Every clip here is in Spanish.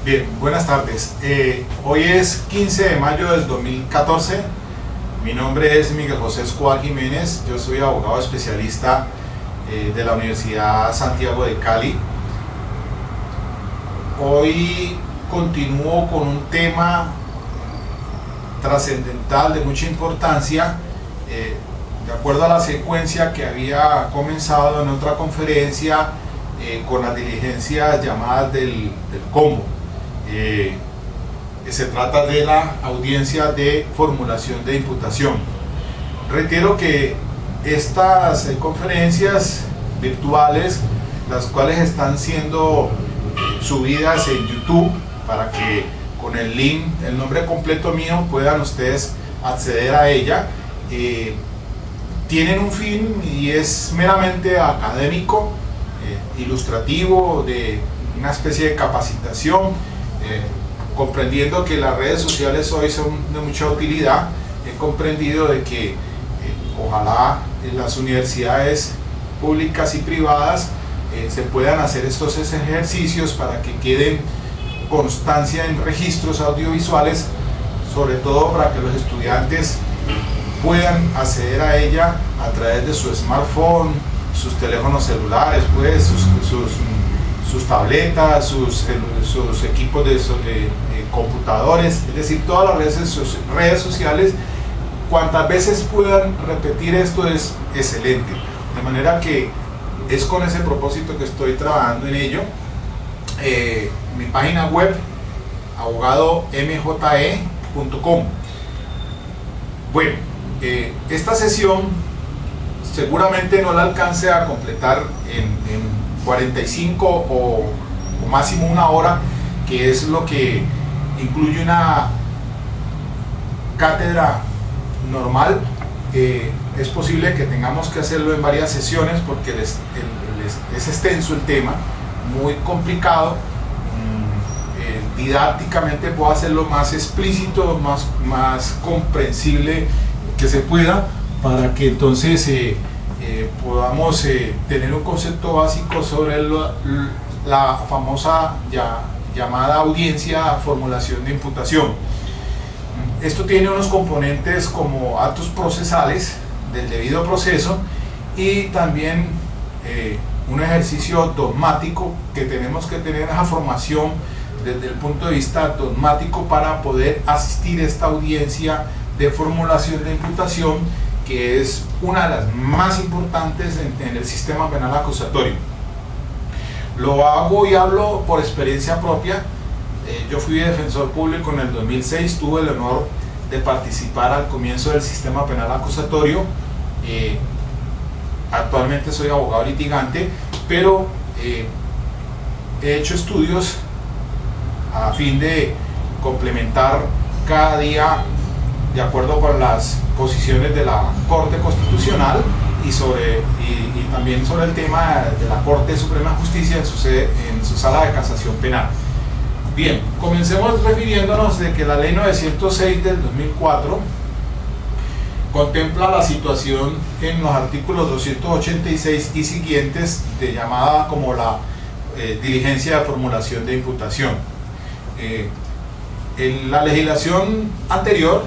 Bien, buenas tardes. Hoy es 15 de mayo del 2014. Mi nombre es Miguel José Escobar Jiménez. Yo soy abogado especialista de la Universidad Santiago de Cali. Hoy continúo con un tema trascendental de mucha importancia, de acuerdo a la secuencia que había comenzado en otra conferencia con las diligencias llamadas del combo. Se trata de la audiencia de formulación de imputación. Reitero que estas conferencias virtuales, las cuales están siendo subidas en YouTube para que con el link, el nombre completo mío, puedan ustedes acceder a ella, tienen un fin y es meramente académico, ilustrativo, de una especie de capacitación, comprendiendo que las redes sociales hoy son de mucha utilidad. He comprendido de que ojalá en las universidades públicas y privadas se puedan hacer estos ejercicios para que queden constancia en registros audiovisuales, sobre todo para que los estudiantes puedan acceder a ella a través de su smartphone, sus teléfonos celulares, pues, sus tabletas, sus equipos de computadores, es decir, todas las redes sociales. Cuantas veces puedan repetir esto es excelente, de manera que es con ese propósito que estoy trabajando en ello. Mi página web, abogadomje.com. Bueno, esta sesión seguramente no la alcance a completar en 45 o máximo una hora, que es lo que incluye una cátedra normal. Es posible que tengamos que hacerlo en varias sesiones porque es extenso el tema, muy complicado. Didácticamente puedo hacerlo más explícito, más comprensible que se pueda, para que entonces podamos tener un concepto básico sobre la famosa llamada audiencia formulación de imputación. Esto tiene unos componentes como actos procesales del debido proceso y también un ejercicio dogmático, que tenemos que tener esa formación desde el punto de vista dogmático para poder asistir a esta audiencia de formulación de imputación, que es una de las más importantes en el sistema penal acusatorio. Lo hago y hablo por experiencia propia. Yo fui defensor público en el 2006, tuve el honor de participar al comienzo del sistema penal acusatorio. Actualmente soy abogado litigante, pero he hecho estudios a fin de complementar cada día de acuerdo con las posiciones de la Corte Constitucional y también sobre el tema de la Corte Suprema de Justicia en su sala de casación penal. Bien, comencemos refiriéndonos de que la Ley 906 del 2004 contempla la situación en los artículos 286 y siguientes, de llamada como la diligencia de formulación de imputación. En la legislación anterior,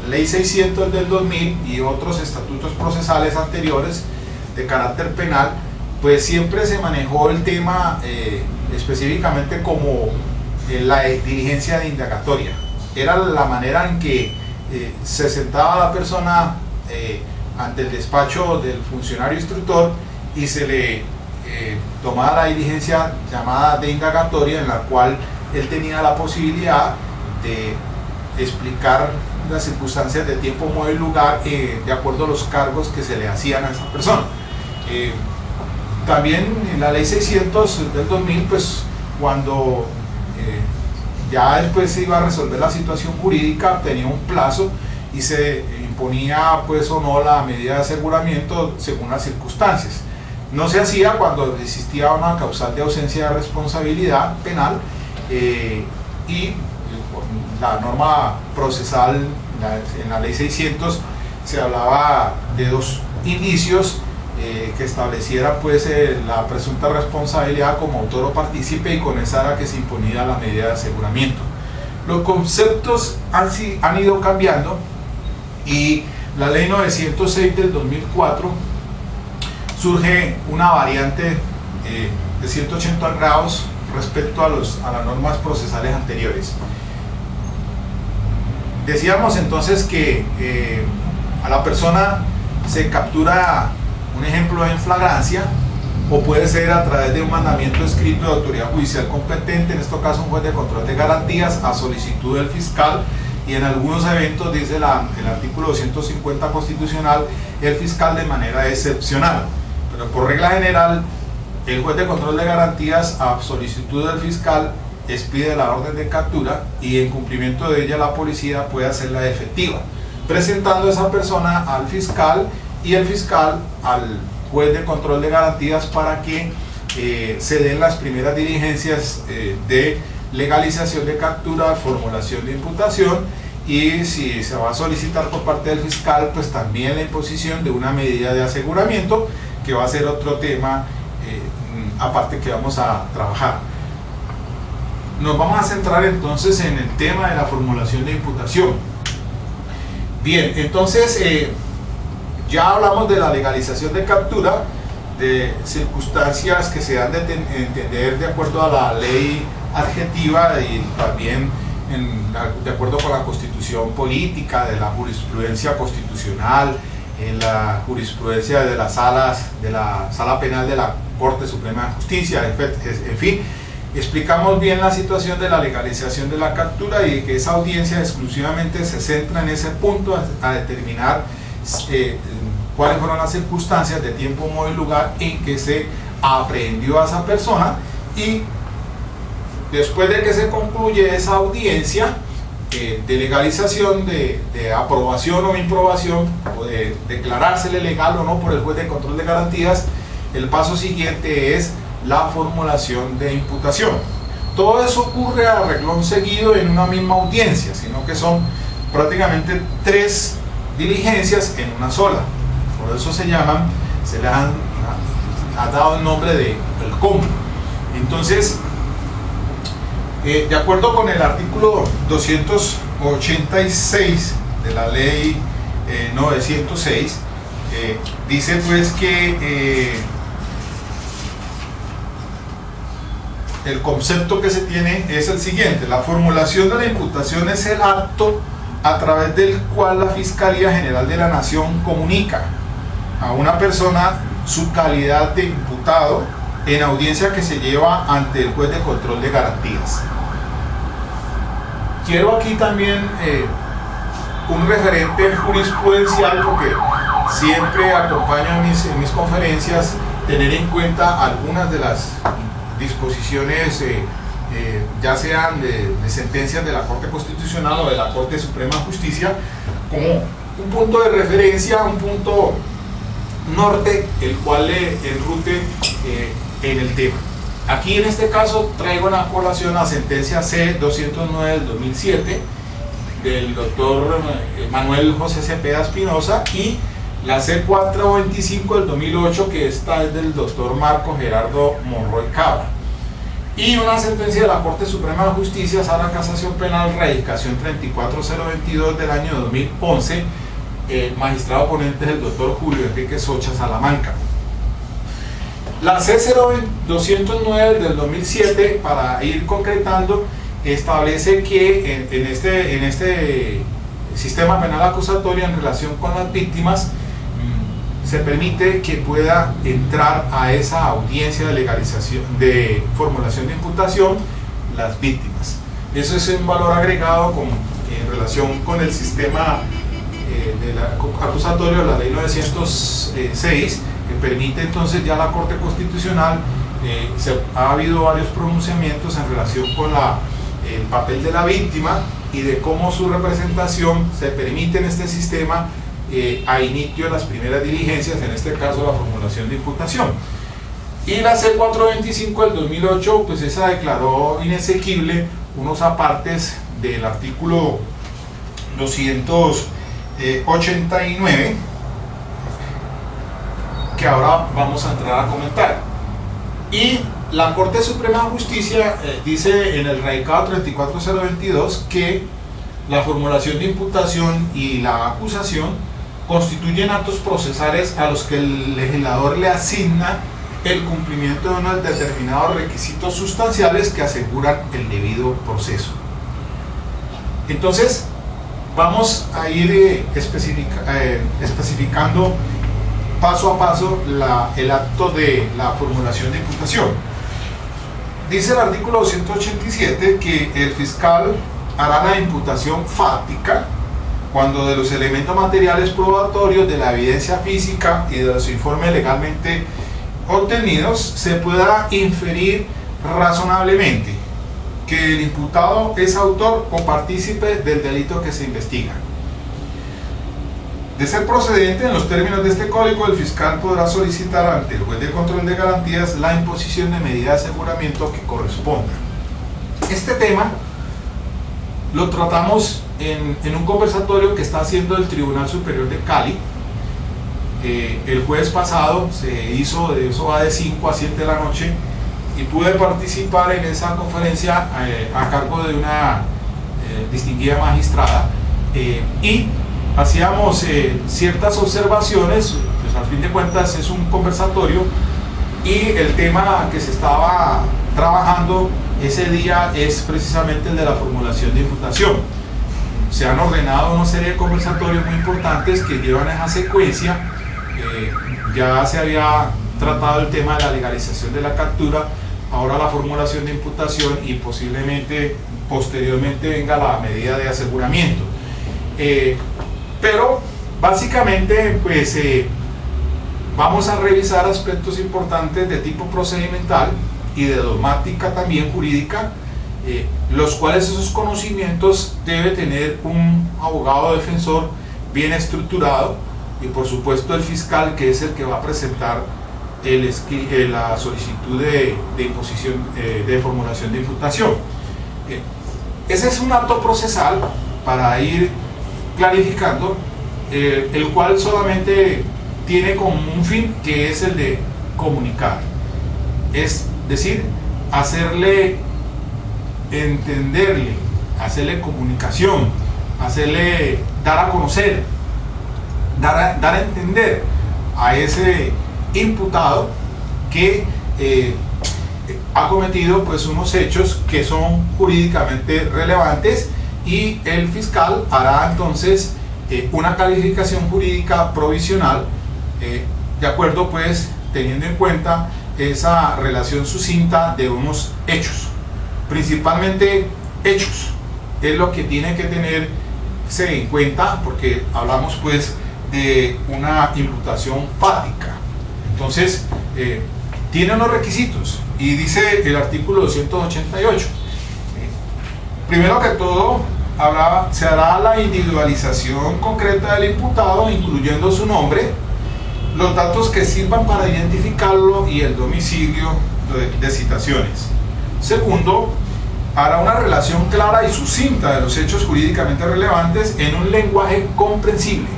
Ley 600 del 2000 y otros estatutos procesales anteriores de carácter penal, pues siempre se manejó el tema específicamente como la diligencia de indagatoria. Era la manera en que se sentaba la persona ante el despacho del funcionario instructor y se le tomaba la diligencia llamada de indagatoria, en la cual él tenía la posibilidad de explicar las circunstancias de tiempo, modo y lugar de acuerdo a los cargos que se le hacían a esa persona. También en la Ley 600 del 2000, pues cuando ya después se iba a resolver la situación jurídica, tenía un plazo y se imponía pues o no la medida de aseguramiento según las circunstancias. No se hacía cuando existía una causal de ausencia de responsabilidad penal, y la norma procesal en la Ley 600 se hablaba de dos indicios que estableciera pues la presunta responsabilidad como autor o partícipe, y con esa era que se imponía la medida de aseguramiento. Los conceptos han ido cambiando, y la ley 906 del 2004 surge una variante de 180 grados respecto a las normas procesales anteriores. Decíamos entonces que a la persona se captura, un ejemplo, en flagrancia, o puede ser a través de un mandamiento escrito de autoridad judicial competente, en este caso un juez de control de garantías, a solicitud del fiscal, y en algunos eventos, dice el artículo 250 constitucional, el fiscal de manera excepcional. Pero por regla general, el juez de control de garantías, a solicitud del fiscal, expide la orden de captura, y en cumplimiento de ella la policía puede hacerla efectiva, presentando a esa persona al fiscal, y el fiscal al juez de control de garantías, para que se den las primeras diligencias de legalización de captura, formulación de imputación, y si se va a solicitar por parte del fiscal, pues también la imposición de una medida de aseguramiento, que va a ser otro tema aparte que vamos a trabajar. Nos vamos a centrar entonces en el tema de la formulación de imputación. Bien, entonces ya hablamos de la legalización de captura, de circunstancias que se dan de entender de acuerdo a la ley adjetiva, y también de acuerdo con la constitución política, de la jurisprudencia constitucional, en la jurisprudencia de las de la sala penal de la Corte Suprema de Justicia. En fin, explicamos bien la situación de la legalización de la captura, y que esa audiencia exclusivamente se centra en ese punto, a determinar cuáles fueron las circunstancias de tiempo, modo y lugar en que se aprehendió a esa persona, y después de que se concluye esa audiencia de legalización, de aprobación o improbación, o de declarársele legal o no por el juez de control de garantías, el paso siguiente es la formulación de imputación. Todo eso ocurre a renglón seguido en una misma audiencia, sino que son prácticamente 3 diligencias en una sola. Por eso se les ha dado el nombre de el combo. Entonces, de acuerdo con el artículo 286 de la ley 906, dice pues que el concepto que se tiene es el siguiente: la formulación de la imputación es el acto a través del cual la Fiscalía General de la Nación comunica a una persona su calidad de imputado en audiencia que se lleva ante el juez de control de garantías. Quiero aquí también un referente jurisprudencial, porque siempre acompaño en mis conferencias tener en cuenta algunas de las disposiciones, ya sean de sentencias de la Corte Constitucional o de la Corte Suprema de Justicia, como un punto de referencia, un punto norte, el cual le enrute en el tema. Aquí en este caso traigo en la colación la sentencia C-209 del 2007 del doctor Manuel José Cepeda Espinosa, y la C-425 del 2008, que esta es del doctor Marco Gerardo Monroy Cabra, y una sentencia de la Corte Suprema de Justicia, Sala Casación Penal, Radicación 34022 del año 2011, magistrado ponente es el doctor Julio Enrique Socha Salamanca. La C-209 del 2007, para ir concretando, establece que en este sistema penal acusatorio, en relación con las víctimas, se permite que pueda entrar a esa audiencia de legalización, de formulación de imputación, las víctimas. Eso es un valor agregado en relación con el sistema acusatorio de la ley 906, que permite entonces ya la Corte Constitucional. Ha habido varios pronunciamientos en relación con el papel de la víctima, y de cómo su representación se permite en este sistema a inicio de las primeras diligencias, en este caso la formulación de imputación. Y la C-425 del 2008, pues esa declaró inexequible unos apartes del artículo 289, que ahora vamos a entrar a comentar. Y la Corte Suprema de Justicia dice en el radicado 34022 que la formulación de imputación y la acusación constituyen actos procesales a los que el legislador le asigna el cumplimiento de unos determinados requisitos sustanciales que aseguran el debido proceso. Entonces, vamos a ir especificando paso a paso el acto de la formulación de imputación. Dice el artículo 287 que el fiscal hará la imputación fáctica cuando de los elementos materiales probatorios, de la evidencia física y de los informes legalmente obtenidos se pueda inferir razonablemente que el imputado es autor o partícipe del delito que se investiga. De ser procedente, en los términos de este código, el fiscal podrá solicitar ante el juez de control de garantías la imposición de medida de aseguramiento que corresponda. Este tema lo tratamos en un conversatorio que está haciendo el Tribunal Superior de Cali. El jueves pasado se hizo, eso va de 5 a 7 de la noche, y pude participar en esa conferencia a cargo de una distinguida magistrada, y hacíamos ciertas observaciones. Pues al fin de cuentas es un conversatorio, y el tema que se estaba trabajando ese día es precisamente el de la formulación de imputación. Se han ordenado una serie de conversatorios muy importantes que llevan esa secuencia. Ya se había tratado el tema de la legalización de la captura, ahora la formulación de imputación, y posiblemente posteriormente venga la medida de aseguramiento. Pero básicamente pues vamos a revisar aspectos importantes de tipo procedimental y de dogmática también jurídica, los cuales esos conocimientos debe tener un abogado defensor bien estructurado, y por supuesto el fiscal, que es el que va a presentar la solicitud de imposición, de formulación de imputación. Ese es un acto procesal para ir clarificando, el cual solamente tiene como un fin, que es el de comunicar, es decir, hacerle entenderle, hacerle comunicación, hacerle dar a conocer, dar a entender a ese imputado que ha cometido pues unos hechos que son jurídicamente relevantes, y el fiscal hará entonces una calificación jurídica provisional, de acuerdo pues teniendo en cuenta esa relación sucinta de unos hechos. Principalmente hechos es lo que tiene que tenerse en cuenta, porque hablamos pues de una imputación fática. Entonces tiene unos requisitos, y dice el artículo 288. Primero que todo, se hará la individualización concreta del imputado, incluyendo su nombre, los datos que sirvan para identificarlo y el domicilio de citaciones. Segundo, hará una relación clara y sucinta de los hechos jurídicamente relevantes en un lenguaje comprensible,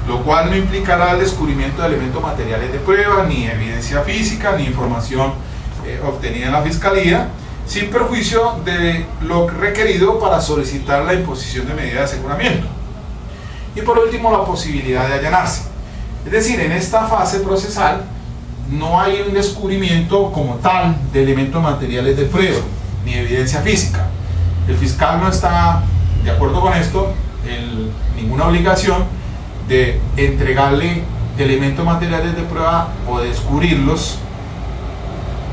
lo cual no implicará el descubrimiento de elementos materiales de prueba, ni evidencia física, ni información obtenida en la fiscalía, sin perjuicio de lo requerido para solicitar la imposición de medida de aseguramiento. Y por último, la posibilidad de allanarse. Es decir, en esta fase procesal no hay un descubrimiento como tal de elementos materiales de prueba, ni evidencia física. El fiscal no está, de acuerdo con esto, en ninguna obligación de entregarle elementos materiales de prueba o de descubrirlos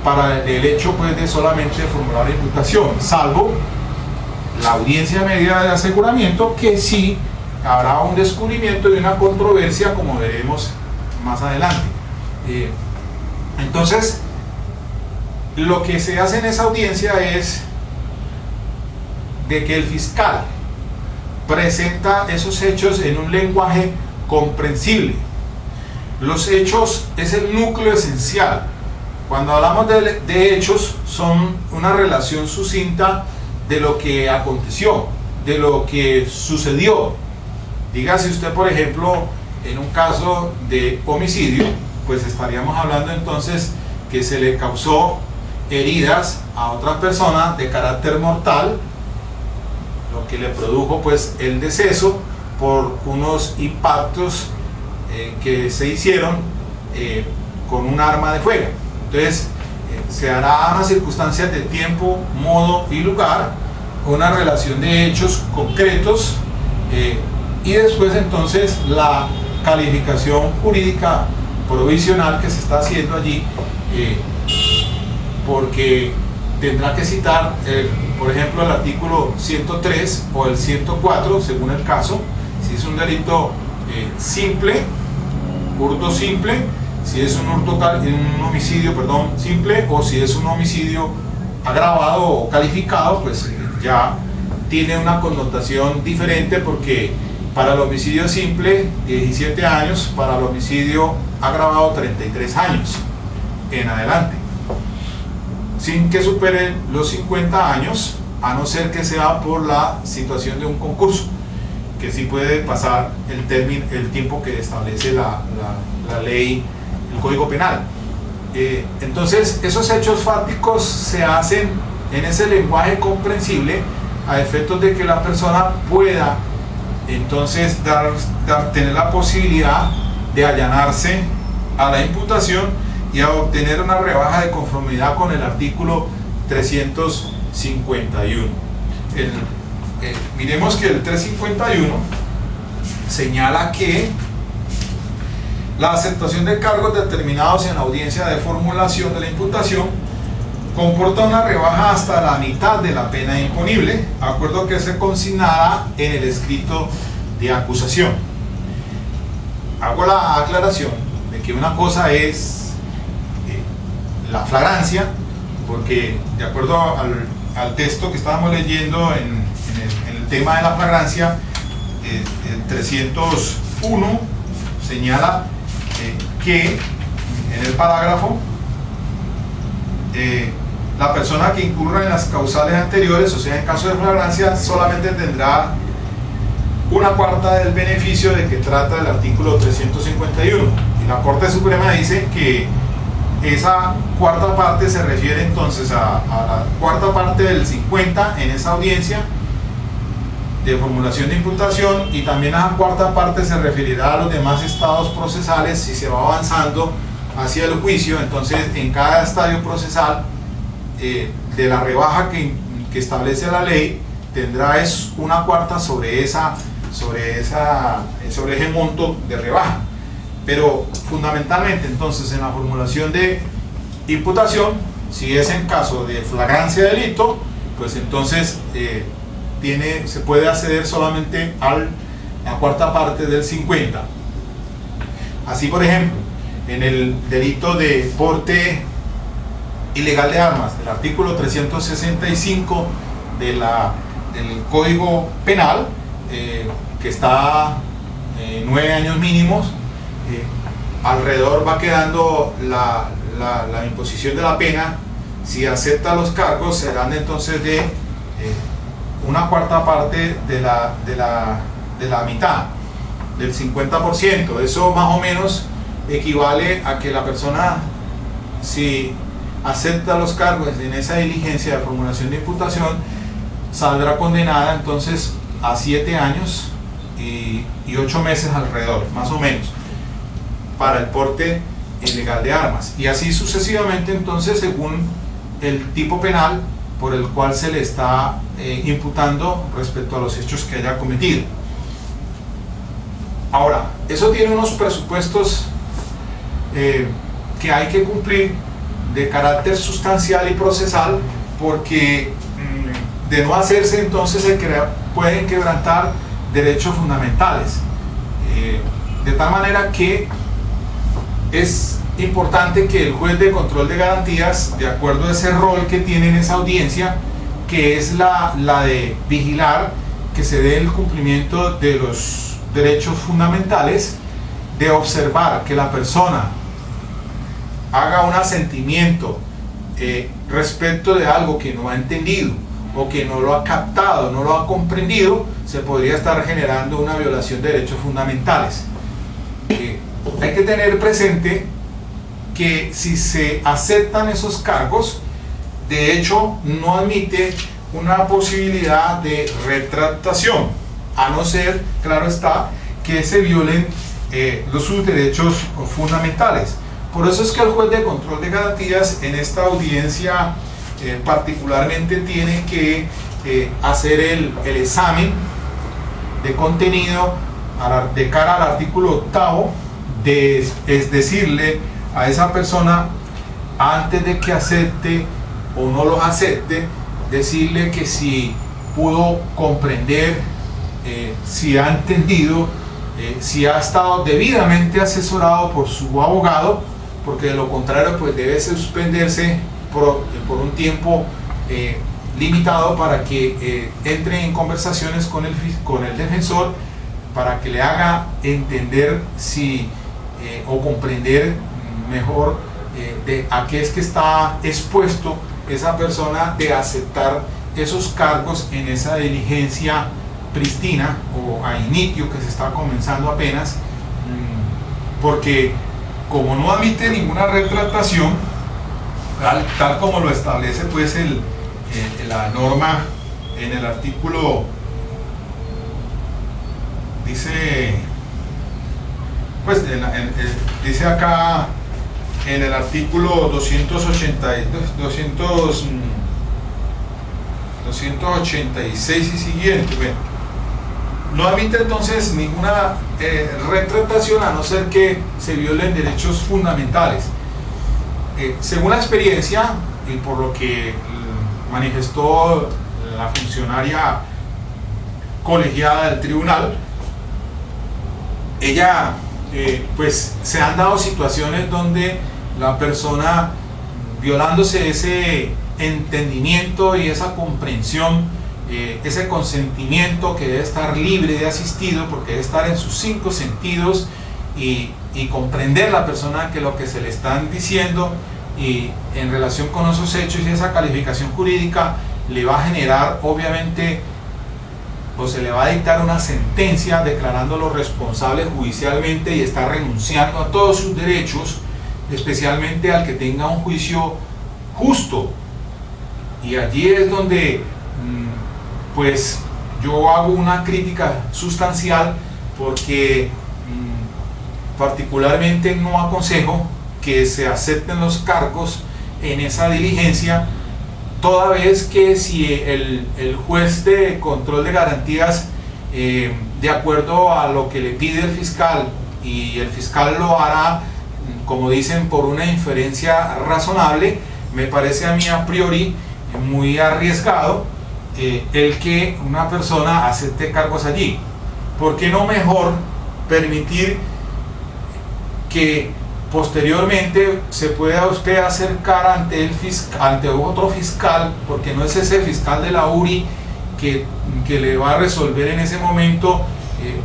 para el hecho pues de solamente formular la imputación, salvo la audiencia de medida de aseguramiento, que sí habrá un descubrimiento y una controversia, como veremos más adelante. Entonces, lo que se hace en esa audiencia es de que el fiscal presenta esos hechos en un lenguaje comprensible. Los hechos es el núcleo esencial. Cuando hablamos de hechos, son una relación sucinta de lo que aconteció, de lo que sucedió. Dígase usted, por ejemplo, en un caso de homicidio, pues estaríamos hablando entonces que se le causó heridas a otra persona de carácter mortal, lo que le produjo pues el deceso por unos impactos que se hicieron con un arma de fuego. Entonces se hará unas circunstancias de tiempo, modo y lugar, una relación de hechos concretos, y después entonces la calificación jurídica provisional que se está haciendo allí, porque tendrá que citar por ejemplo el artículo 103 o el 104 según el caso, si es un delito simple, hurto simple, si es un homicidio simple, o si es un homicidio agravado o calificado, pues ya tiene una connotación diferente, porque para el homicidio simple 17 años, para el homicidio agravado 33 años en adelante, sin que supere los 50 años, a no ser que sea por la situación de un concurso, que sí puede pasar el tiempo que establece la ley, el Código Penal. Entonces esos hechos fácticos se hacen en ese lenguaje comprensible, a efectos de que la persona pueda entonces tener la posibilidad de allanarse a la imputación y a obtener una rebaja de conformidad con el artículo 351. Miremos que el 351 señala que la aceptación de cargos determinados en la audiencia de formulación de la imputación comporta una rebaja hasta la mitad de la pena imponible, acuerdo que se consignará en el escrito de acusación. Hago la aclaración de que una cosa es la flagrancia, porque de acuerdo al texto que estábamos leyendo en el tema de la flagrancia, el 301 señala que en el parágrafo la persona que incurra en las causales anteriores, o sea en caso de flagrancia, solamente tendrá una cuarta del beneficio de que trata el artículo 351, y la Corte Suprema dice que esa cuarta parte se refiere entonces a la cuarta parte del 50 en esa audiencia de formulación de imputación, y también a la cuarta parte se referirá a los demás estados procesales si se va avanzando hacia el juicio. Entonces en cada estadio procesal de la rebaja que establece la ley, tendrá es una cuarta sobre ese monto de rebaja. Pero fundamentalmente entonces en la formulación de imputación, si es en caso de flagrancia de delito, pues entonces se puede acceder solamente a la cuarta parte del 50. Así, por ejemplo, en el delito de porte ilegal de armas, del artículo 365 del Código Penal, que está 9 años mínimos, alrededor va quedando la imposición de la pena. Si acepta los cargos, serán entonces de una cuarta parte de la mitad, del 50%. Eso más o menos equivale a que la persona, si acepta los cargos en esa diligencia de formulación de imputación, saldrá condenada entonces a 7 años y 8 meses alrededor, más o menos, para el porte ilegal de armas, y así sucesivamente entonces según el tipo penal por el cual se le está imputando respecto a los hechos que haya cometido. Ahora, eso tiene unos presupuestos que hay que cumplir de carácter sustancial y procesal, porque de no hacerse entonces pueden quebrantar derechos fundamentales, de tal manera que es importante que el juez de control de garantías, de acuerdo a ese rol que tiene en esa audiencia, que es la de vigilar que se dé el cumplimiento de los derechos fundamentales, de observar que la persona haga un asentimiento respecto de algo que no ha entendido o que no lo ha captado, no lo ha comprendido, se podría estar generando una violación de derechos fundamentales. Hay que tener presente que si se aceptan esos cargos, de hecho no admite una posibilidad de retractación, a no ser, claro está, que se violen sus derechos fundamentales. Por eso es que el juez de control de garantías en esta audiencia particularmente tiene que hacer el examen de contenido de cara al artículo 8, es decirle a esa persona, antes de que acepte o no los acepte, decirle que si pudo comprender, si ha entendido, si ha estado debidamente asesorado por su abogado, porque de lo contrario pues debe suspenderse por un tiempo limitado para que entre en conversaciones con el defensor, para que le haga entender o comprender mejor de a qué es que está expuesto esa persona de aceptar esos cargos en esa diligencia pristina o a inicio que se está comenzando apenas, porque como no admite ninguna retractación, tal como lo establece pues la norma en el artículo, dice pues dice acá en el artículo 286 y siguiente, bueno, no admite entonces ninguna retractación a no ser que se violen derechos fundamentales. Según la experiencia y por lo que manifestó la funcionaria colegiada del tribunal, ella pues se han dado situaciones donde la persona, violándose ese entendimiento y esa comprensión, ese consentimiento que debe estar libre de asistido, porque debe estar en sus 5 sentidos y comprender la persona que lo que se le están diciendo y en relación con esos hechos y esa calificación jurídica le va a generar obviamente, o se le va a dictar una sentencia declarándolo responsable judicialmente y está renunciando a todos sus derechos, especialmente al que tenga un juicio justo. Y allí es donde pues yo hago una crítica sustancial, porque particularmente no aconsejo que se acepten los cargos en esa diligencia, toda vez que si el juez de control de garantías, de acuerdo a lo que le pide el fiscal, y el fiscal lo hará, como dicen, por una inferencia razonable, me parece a mí a priori muy arriesgado el que una persona acepte cargos allí. ¿Por qué no mejor permitir que posteriormente se pueda usted acercar ante otro fiscal, porque no es ese fiscal de la URI que le va a resolver en ese momento,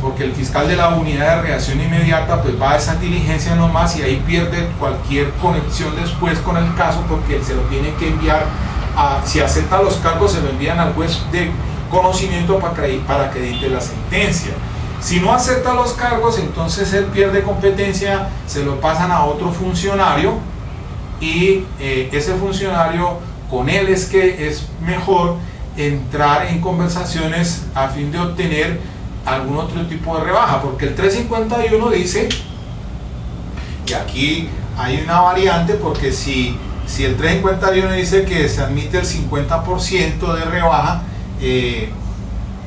porque el fiscal de la unidad de reacción inmediata pues va a esa diligencia nomás y ahí pierde cualquier conexión después con el caso, porque se lo tiene que enviar si acepta los cargos se lo envían al juez de conocimiento para que dicte la sentencia. Si no acepta los cargos, entonces él pierde competencia, se lo pasan a otro funcionario y ese funcionario, con él es que es mejor entrar en conversaciones a fin de obtener algún otro tipo de rebaja, porque el 351 dice, y aquí hay una variante, porque si el 351 dice que se admite el 50% de rebaja,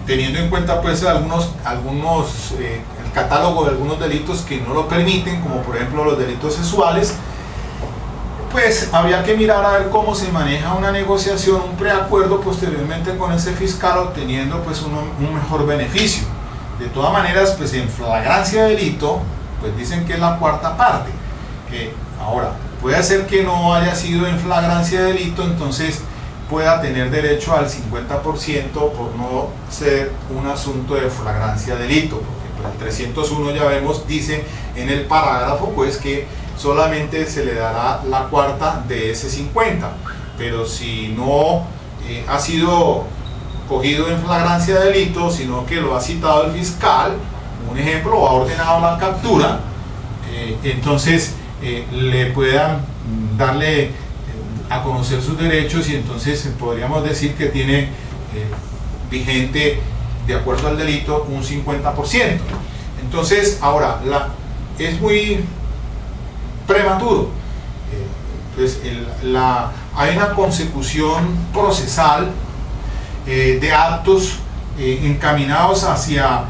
teniendo en cuenta pues el catálogo de algunos delitos que no lo permiten, como por ejemplo los delitos sexuales, pues habría que mirar a ver cómo se maneja una negociación, un preacuerdo posteriormente con ese fiscal, obteniendo pues un mejor beneficio. De todas maneras, pues en flagrancia de delito, pues dicen que es la cuarta parte. Ahora, puede ser que no haya sido en flagrancia de delito, entonces pueda tener derecho al 50% por no ser un asunto de flagrancia de delito, porque pues, el 301 ya vemos, dice en el parágrafo pues que solamente se le dará la cuarta de ese 50, pero si no ha sido cogido en flagrancia de delito, sino que lo ha citado el fiscal, un ejemplo, o ha ordenado la captura, entonces le puedan darle a conocer sus derechos, y entonces podríamos decir que tiene vigente, de acuerdo al delito, un 50%. Entonces, ahora, es muy prematuro. Pues hay una consecución procesal de actos encaminados hacia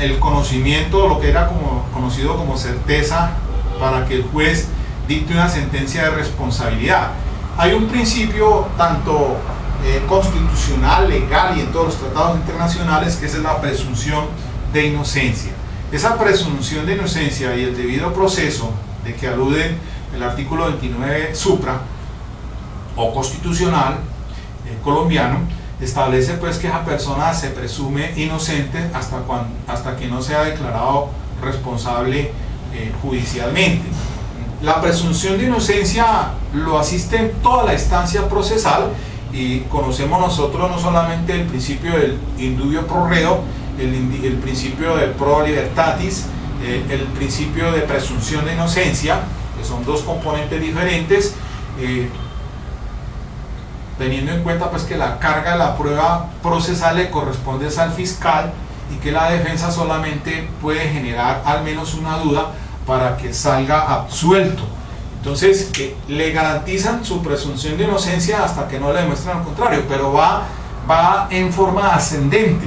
el conocimiento, lo que era conocido como certeza, para que el juez dicte una sentencia de responsabilidad. Hay un principio tanto constitucional, legal y en todos los tratados internacionales, que es la presunción de inocencia. Esa presunción de inocencia y el debido proceso de que alude el artículo 29 supra o constitucional colombiano establece pues que esa persona se presume inocente hasta que no sea declarado responsable judicialmente. La presunción de inocencia lo asiste en toda la instancia procesal, y conocemos nosotros no solamente el principio del indubio pro reo, el principio del pro libertatis, el principio de presunción de inocencia, que son dos componentes diferentes, teniendo en cuenta pues que la carga de la prueba procesal le corresponde al fiscal, y que la defensa solamente puede generar al menos una duda para que salga absuelto. Entonces le garantizan su presunción de inocencia hasta que no le demuestren lo contrario, pero va en forma ascendente.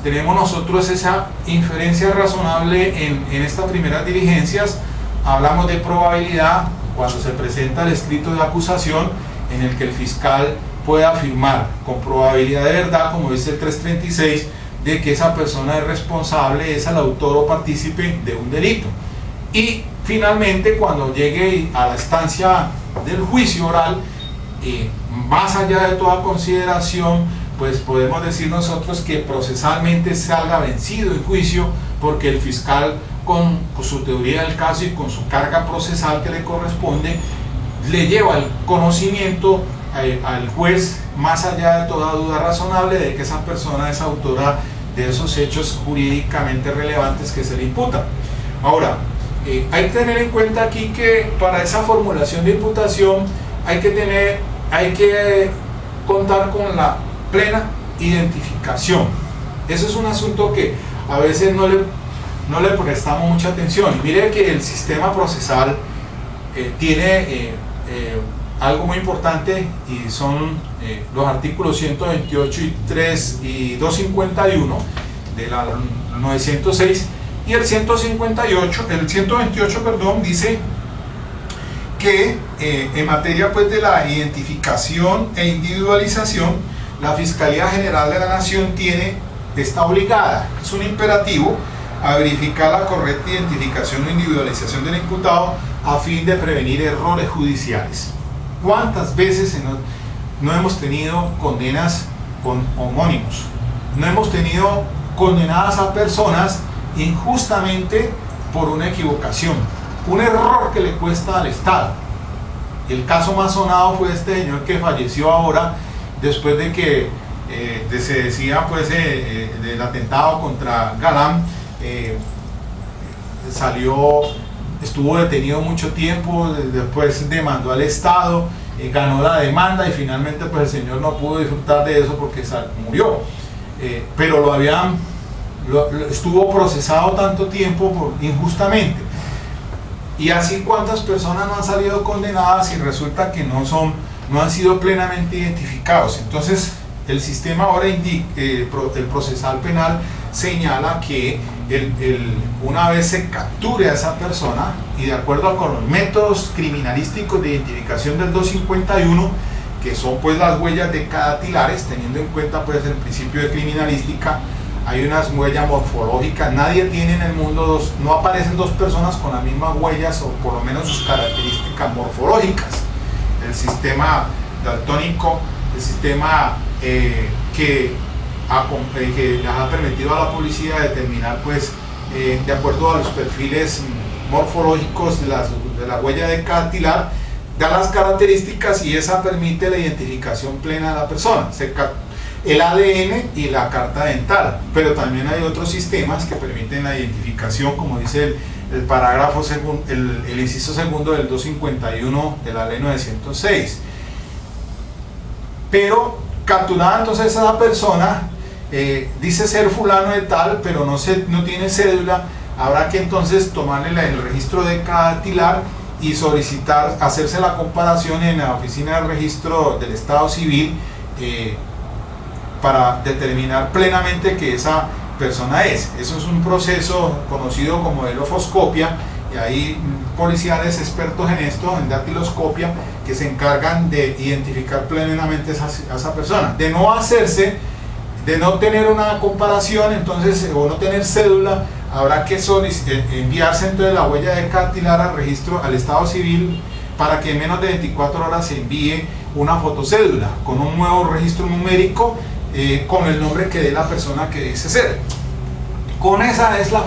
Tenemos nosotros esa inferencia razonable en estas primeras diligencias. Hablamos de probabilidad cuando se presenta el escrito de acusación, en el que el fiscal puede afirmar con probabilidad de verdad, como dice el 336, de que esa persona es responsable, es el autor o partícipe de un delito. Y finalmente, cuando llegue a la instancia del juicio oral, más allá de toda consideración, pues podemos decir nosotros que procesalmente salga vencido el juicio, porque el fiscal, con su teoría del caso y con su carga procesal que le corresponde, le lleva el conocimiento al juez, más allá de toda duda razonable, de que esa persona es autora de esos hechos jurídicamente relevantes que se le imputan. Ahora, hay que tener en cuenta aquí que para esa formulación de imputación hay que contar con la plena identificación. Eso es un asunto que a veces no le prestamos mucha atención. Mire que el sistema procesal tiene algo muy importante, y son los artículos 128 y 3 y 251 de la 906, y el 128 dice que en materia pues de la identificación e individualización, la Fiscalía General de la Nación está obligada, es un imperativo, a verificar la correcta identificación o individualización del imputado a fin de prevenir errores judiciales. ¿Cuántas veces no hemos tenido condenas con homónimos? No hemos tenido condenadas a personas injustamente por una equivocación, un error que le cuesta al Estado. El caso más sonado fue este señor que falleció ahora, después de que se decía pues del atentado contra Galán. Estuvo detenido mucho tiempo, después demandó al Estado, ganó la demanda, y finalmente pues el señor no pudo disfrutar de eso porque murió, pero estuvo procesado tanto tiempo injustamente. Y así, cuántas personas no han salido condenadas y resulta que no han sido plenamente identificados. Entonces el sistema ahora el procesal penal señala que una vez se capture a esa persona, y de acuerdo con los métodos criminalísticos de identificación del 251, que son pues las huellas decadatilares, teniendo en cuenta pues el principio de criminalística, hay unas huellas morfológicas. Nadie tiene en el mundo no aparecen dos personas con las mismas huellas, o por lo menos sus características morfológicas. El sistema daltónico, el sistema que les ha permitido a la policía determinar pues de acuerdo a los perfiles morfológicos de la huella decadatilar, da las características, y esa permite la identificación plena de la persona, el ADN y la carta dental. Pero también hay otros sistemas que permiten la identificación, como dice el parágrafo segundo, el inciso segundo del 251 de la ley 906. Pero capturada entonces esa persona, dice ser fulano de tal, pero no tiene cédula, habrá que entonces tomarle el registro de dactilar y solicitar, hacerse la comparación en la oficina de registro del Estado Civil para determinar plenamente que esa persona es. Eso es un proceso conocido como delofoscopia, y hay policiales expertos en esto, en dactiloscopia, que se encargan de identificar plenamente a esa persona. De no hacerse, de no tener una comparación, entonces, o no tener cédula, habrá que enviarse entonces la huella dactilar al registro, al Estado Civil, para que en menos de 24 horas se envíe una fotocédula con un nuevo registro numérico con el nombre que dé la persona que dice ser. Esa es la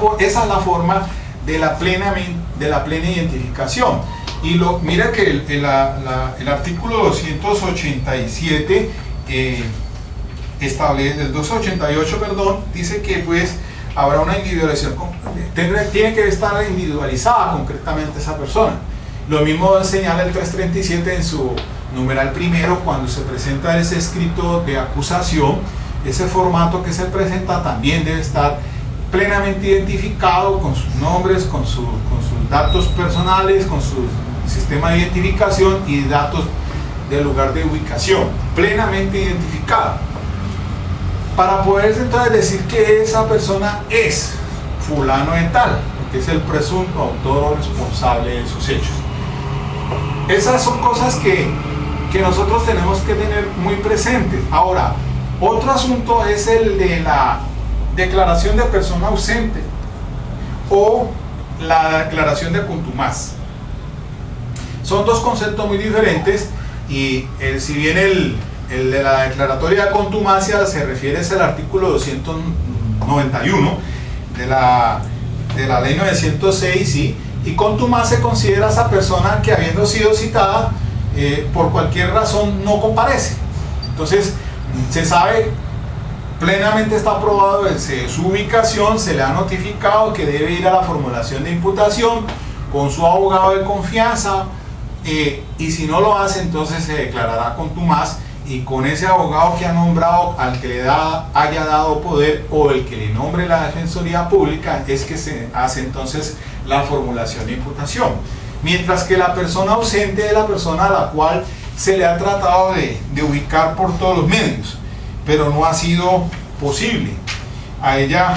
forma de la plena identificación. Y mira que el artículo 287 establece, el 288, perdón, dice que pues habrá una individualización, tiene que estar individualizada concretamente esa persona. Lo mismo señala el 337 en su numeral primero, cuando se presenta ese escrito de acusación, ese formato que se presenta también debe estar plenamente identificado con sus nombres, con sus datos personales, con su sistema de identificación y datos del lugar de ubicación, plenamente identificado, para poder entonces decir que esa persona es fulano de tal, que es el presunto autor o responsable de esos hechos. Esas son cosas que nosotros tenemos que tener muy presentes. Ahora, otro asunto es el de la declaración de persona ausente o la declaración de contumaz. Son dos conceptos muy diferentes, y si bien el de la declaratoria de contumacia se refiere al artículo 291 de la ley 906, ¿sí? Y contumaz se considera esa persona que, habiendo sido citada, por cualquier razón no comparece. Entonces se sabe, plenamente está aprobado su ubicación, se le ha notificado que debe ir a la formulación de imputación con su abogado de confianza, y si no lo hace, entonces se declarará contumaz, y con ese abogado que ha nombrado, al que le haya dado poder, o el que le nombre la Defensoría Pública, es que se hace entonces la formulación de imputación. Mientras que la persona ausente es la persona a la cual se le ha tratado de ubicar por todos los medios, pero no ha sido posible. A ella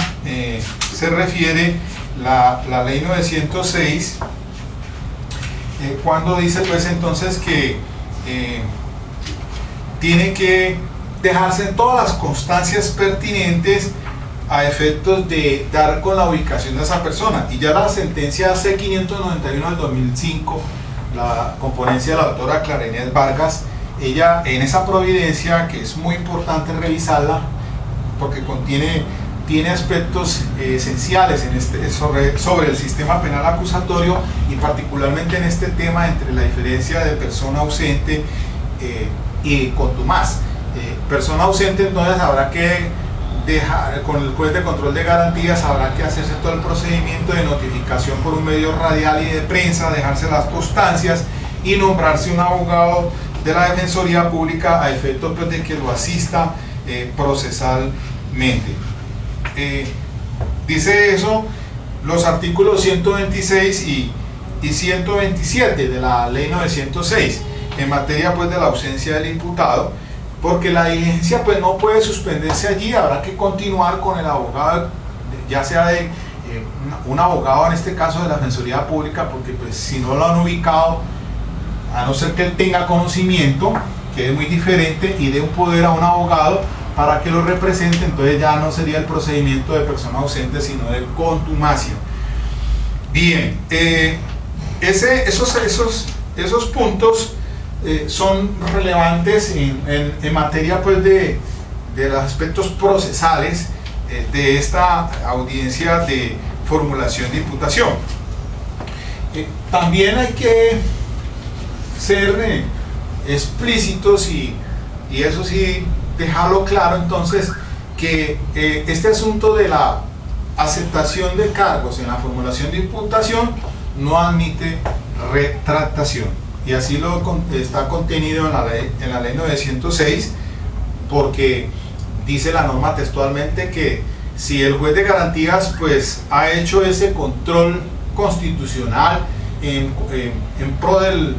se refiere la ley 906, cuando dice pues entonces que tiene que dejarse todas las constancias pertinentes a efectos de dar con la ubicación de esa persona. Y ya la sentencia C591 del 2005, la componencia de la doctora Clara Inés Vargas, ella en esa providencia, que es muy importante revisarla porque tiene aspectos esenciales sobre el sistema penal acusatorio, y particularmente en este tema entre la diferencia de persona ausente y contumaz. Persona ausente, entonces habrá que dejar, con el juez de control de garantías habrá que hacerse todo el procedimiento de notificación por un medio radial y de prensa, dejarse las constancias y nombrarse un abogado de la Defensoría Pública a efecto pues, de que lo asista procesalmente. Dice eso los artículos 126 y 127 de la ley 906 en materia pues de la ausencia del imputado, porque la diligencia pues no puede suspenderse allí, habrá que continuar con el abogado, ya sea de un abogado en este caso de la Defensoría Pública, porque pues si no lo han ubicado, a no ser que él tenga conocimiento, que es muy diferente, y dé un poder a un abogado para que lo represente, entonces ya no sería el procedimiento de persona ausente, sino de contumacia. Bien, esos puntos son relevantes en materia pues de los aspectos procesales de esta audiencia de formulación de imputación. También hay que ser explícitos y eso sí dejarlo claro entonces, que este asunto de aceptación de cargos en la formulación de imputación no admite retractación, y así está contenido en la ley 906, porque dice la norma textualmente que si el juez de garantías pues ha hecho ese control constitucional en pro de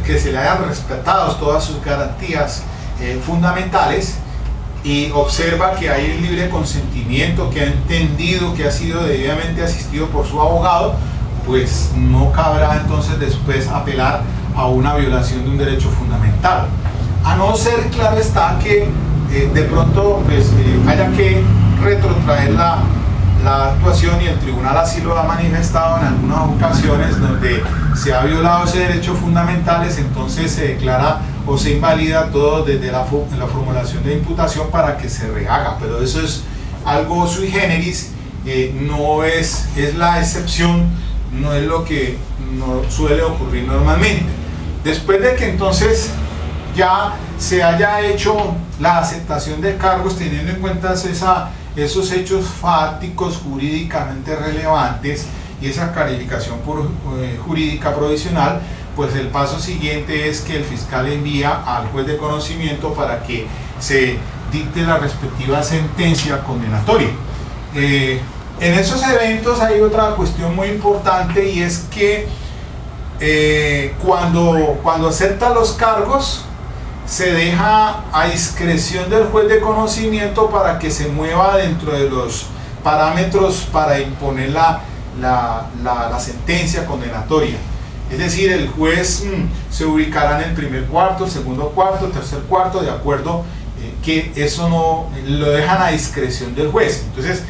que se le hayan respetado todas sus garantías fundamentales, y observa que hay el libre consentimiento, que ha entendido que ha sido debidamente asistido por su abogado, pues no cabrá entonces después apelar a una violación de un derecho fundamental, a no ser, claro está, que de pronto pues, haya que retrotraer la actuación, y el tribunal así lo ha manifestado en algunas ocasiones donde se ha violado ese derecho fundamentales. Entonces se declara o se invalida todo desde la formulación de imputación para que se rehaga, pero eso es algo sui generis, no es la excepción, no es lo que no suele ocurrir normalmente. Después de que entonces ya se haya hecho la aceptación de cargos teniendo en cuenta esos hechos fácticos jurídicamente relevantes y esa calificación jurídica provisional, pues el paso siguiente es que el fiscal envía al juez de conocimiento para que se dicte la respectiva sentencia condenatoria. En esos eventos hay otra cuestión muy importante, y es que cuando acepta los cargos se deja a discreción del juez de conocimiento para que se mueva dentro de los parámetros para imponer la sentencia condenatoria. Es decir, el juez se ubicará en el primer cuarto, el segundo cuarto, el tercer cuarto, de acuerdo que eso no lo dejan a discreción del juez. Entonces,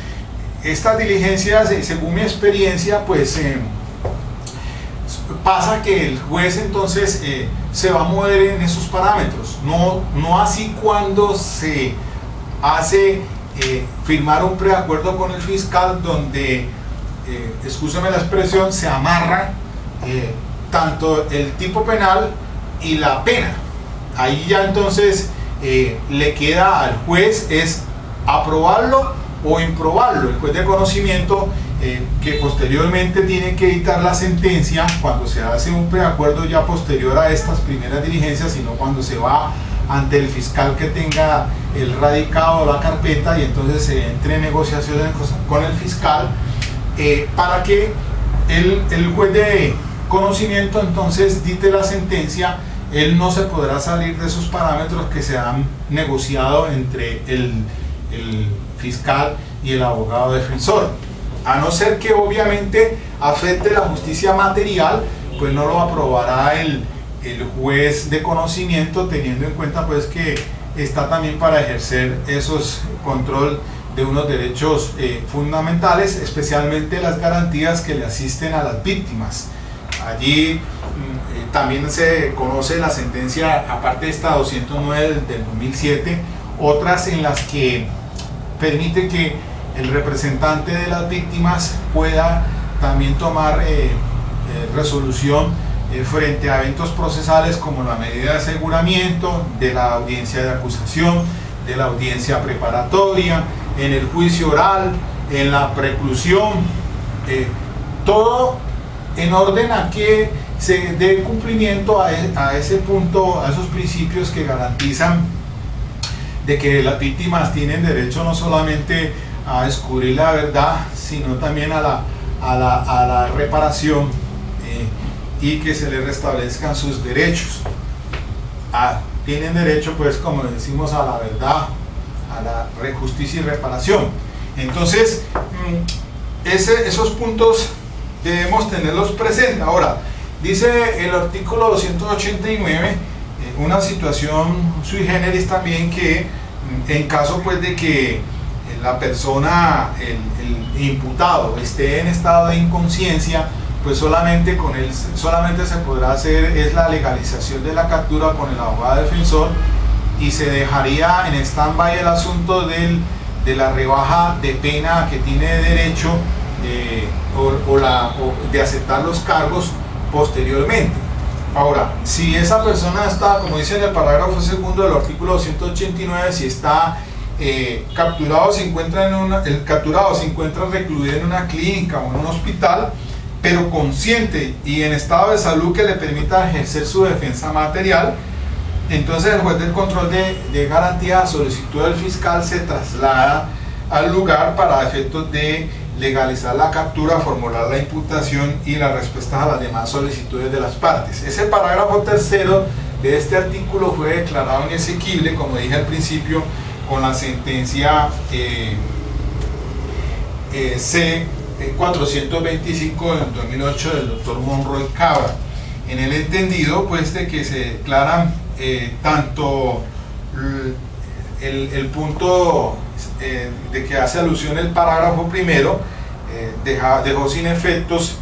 estas diligencias, según mi experiencia, pues pasa que el juez entonces se va a mover en esos parámetros, no así cuando se hace firmar un preacuerdo con el fiscal donde, excúseme la expresión, se amarra tanto el tipo penal y la pena. Ahí ya entonces le queda al juez es aprobarlo o improbarlo. El juez de conocimiento que posteriormente tiene que dictar la sentencia cuando se hace un preacuerdo ya posterior a estas primeras diligencias, sino cuando se va ante el fiscal que tenga el radicado o la carpeta, y entonces se entre en negociaciones con el fiscal para que el juez de conocimiento entonces dicte la sentencia. Él no se podrá salir de esos parámetros que se han negociado entre el fiscal y el abogado defensor, a no ser que obviamente afecte la justicia material, pues no lo aprobará el juez de conocimiento, teniendo en cuenta pues que está también para ejercer esos control de unos derechos fundamentales, especialmente las garantías que le asisten a las víctimas. Allí también se conoce la sentencia, aparte de esta 209 del 2007, otras en las que permite que el representante de las víctimas pueda también tomar resolución frente a eventos procesales como la medida de aseguramiento, de la audiencia de acusación, de la audiencia preparatoria, en el juicio oral, en la preclusión, todo en orden a que se dé cumplimiento a ese punto, a esos principios que garantizan de que las víctimas tienen derecho no solamente a descubrir la verdad, sino también a la reparación y que se les restablezcan sus derechos. Tienen derecho, pues, como decimos, a la verdad, a la justicia y reparación. Entonces, esos puntos debemos tenerlos presentes. Ahora, dice el artículo 289, una situación sui generis también, que en caso pues de que la persona, el imputado, esté en estado de inconsciencia, pues solamente con él se podrá hacer es la legalización de la captura con el abogado defensor, y se dejaría en stand-by el asunto de la rebaja de pena que tiene derecho o de aceptar los cargos posteriormente. Ahora, si esa persona está, como dice en el parágrafo segundo del artículo 289, si está el capturado se encuentra recluido en una clínica o en un hospital, pero consciente y en estado de salud que le permita ejercer su defensa material, entonces el juez del control de garantía a solicitud del fiscal se traslada al lugar para efectos de legalizar la captura, formular la imputación y las respuestas a las demás solicitudes de las partes. Ese parágrafo tercero de este artículo fue declarado inexequible, como dije al principio, con la sentencia C-425 del 2008 del doctor Monroy Cabra, en el entendido pues de que se declaran tanto el punto de que hace alusión el parágrafo primero, dejó sin efectos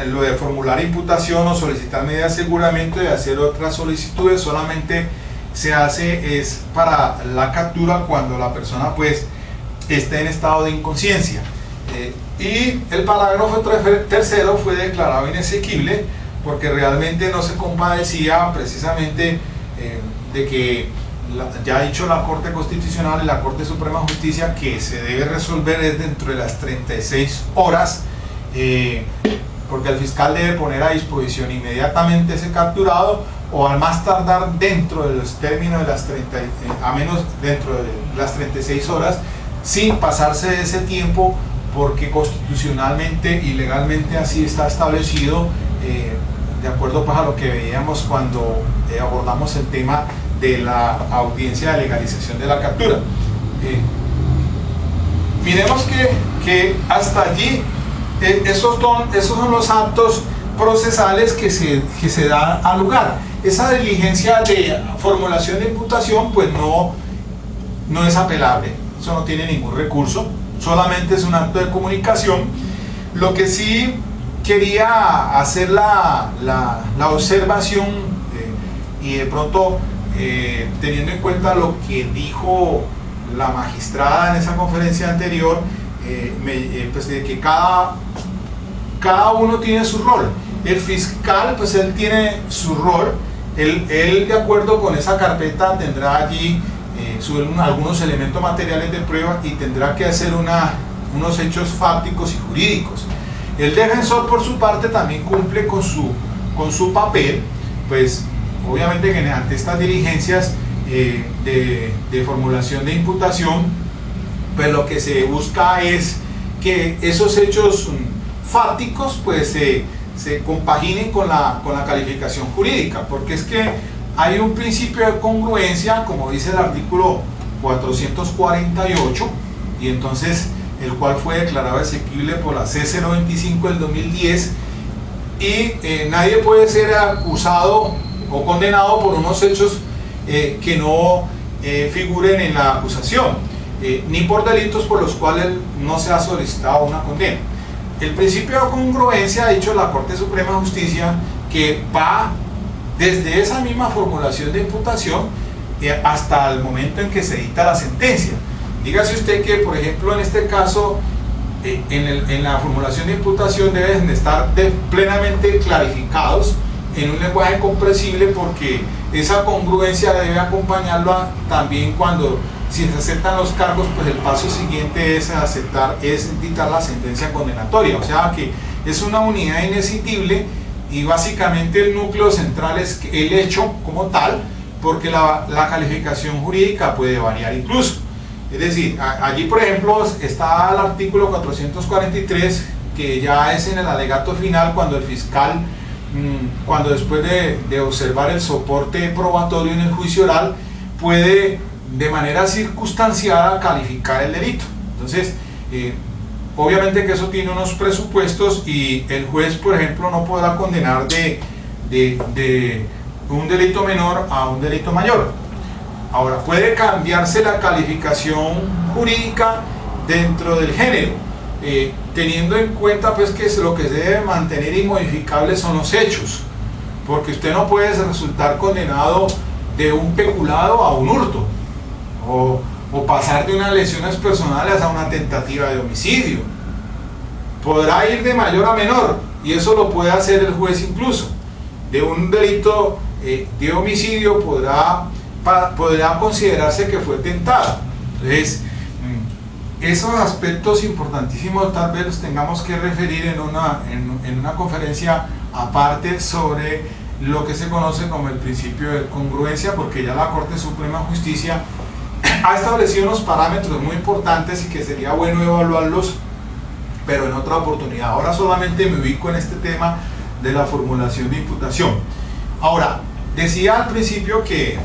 lo de formular imputación o solicitar medidas de aseguramiento y hacer otras solicitudes. Solamente se hace es para la captura cuando la persona pues esté en estado de inconsciencia, y el parágrafo tercero fue declarado inexequible porque realmente no se compadecía precisamente de que ya ha dicho la Corte Constitucional y la Corte Suprema de Justicia que se debe resolver es dentro de las 36 horas, porque el fiscal debe poner a disposición inmediatamente ese capturado, o al más tardar dentro de los términos de las dentro de las 36 horas, sin pasarse de ese tiempo, porque constitucionalmente y legalmente así está establecido, de acuerdo pues a lo que veíamos cuando abordamos el tema de la audiencia de legalización de la captura. Miremos que hasta allí esos son los actos procesales que se dan al lugar. Esa diligencia de formulación de imputación pues no es apelable, eso no tiene ningún recurso, solamente es un acto de comunicación. Lo que sí quería hacer la observación, y de pronto teniendo en cuenta lo que dijo la magistrada en esa conferencia anterior, pues de que cada uno tiene su rol. El fiscal pues él tiene su rol, él de acuerdo con esa carpeta tendrá allí algunos elementos materiales de prueba y tendrá que hacer unos hechos fácticos y jurídicos. El defensor por su parte también cumple con su papel, pues obviamente que ante estas diligencias de formulación de imputación, pues lo que se busca es que esos hechos fácticos pues se compaginen con la calificación jurídica, porque es que hay un principio de congruencia, como dice el artículo 448, y entonces el cual fue declarado exequible por la C025 del 2010, y nadie puede ser acusado o condenado por unos hechos que no figuren en la acusación, ni por delitos por los cuales no se ha solicitado una condena. El principio de congruencia ha dicho la Corte Suprema de Justicia que va desde esa misma formulación de imputación hasta el momento en que se dicta la sentencia. Dígase usted que, por ejemplo, en este caso, en la formulación de imputación deben estar plenamente clarificados en un lenguaje comprensible, porque esa congruencia debe acompañarlo también cuando, si se aceptan los cargos, pues el paso siguiente es dictar la sentencia condenatoria. O sea que es una unidad inescindible, y básicamente el núcleo central es el hecho como tal, porque la calificación jurídica puede variar incluso. Es decir, allí por ejemplo está el artículo 443, que ya es en el alegato final, cuando el fiscal, cuando después de observar el soporte probatorio en el juicio oral, puede de manera circunstanciada calificar el delito. Entonces, obviamente que eso tiene unos presupuestos, y el juez, por ejemplo, no podrá condenar de un delito menor a un delito mayor. Ahora, puede cambiarse la calificación jurídica dentro del género, teniendo en cuenta pues que lo que se debe mantener inmodificable son los hechos, porque usted no puede resultar condenado de un peculado a un hurto, o pasar de unas lesiones personales a una tentativa de homicidio. Podrá ir de mayor a menor, y eso lo puede hacer el juez incluso. De un delito de homicidio podrá podría considerarse que fue tentada. Entonces, esos aspectos importantísimos tal vez los tengamos que referir en una conferencia aparte sobre lo que se conoce como el principio de congruencia, porque ya la Corte Suprema de Justicia ha establecido unos parámetros muy importantes y que sería bueno evaluarlos, pero en otra oportunidad. Ahora solamente me ubico en este tema de la formulación de imputación. Ahora, decía al principio que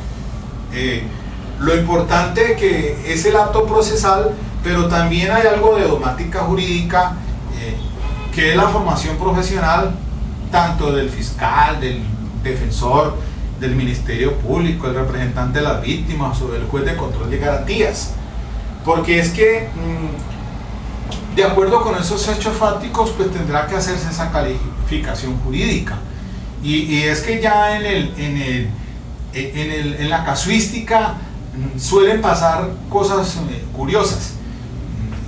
lo importante que es el acto procesal, pero también hay algo de dogmática jurídica, que es la formación profesional tanto del fiscal, del defensor, del Ministerio Público, el representante de las víctimas o del juez de control de garantías. Porque es que, de acuerdo con esos hechos fácticos, pues tendrá que hacerse esa calificación jurídica. Y es que ya en la casuística suelen pasar cosas curiosas.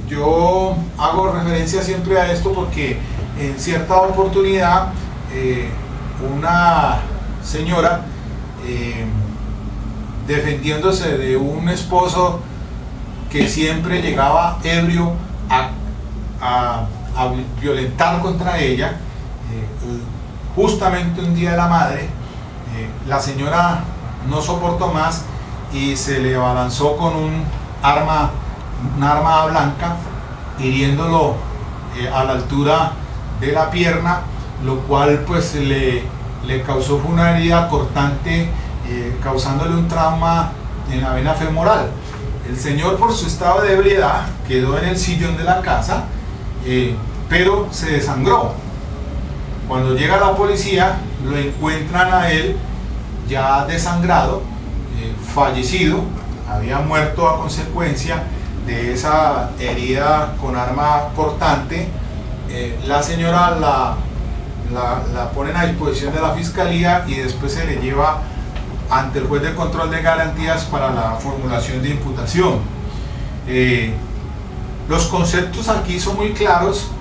Yo hago referencia siempre a esto porque en cierta oportunidad una señora defendiéndose de un esposo que siempre llegaba ebrio a violentar contra ella, justamente un día de la madre, la señora no soportó más y se le abalanzó con un arma blanca, hiriéndolo a la altura de la pierna, lo cual pues le causó una herida cortante, causándole un trauma en la vena femoral. El señor, por su estado de ebriedad, quedó en el sillón de la casa, pero se desangró. Cuando llega la policía, lo encuentran a él ya desangrado, fallecido, había muerto a consecuencia de esa herida con arma cortante. La señora la ponen a disposición de la fiscalía y después se le lleva ante el juez de control de garantías para la formulación de imputación. Los conceptos aquí son muy claros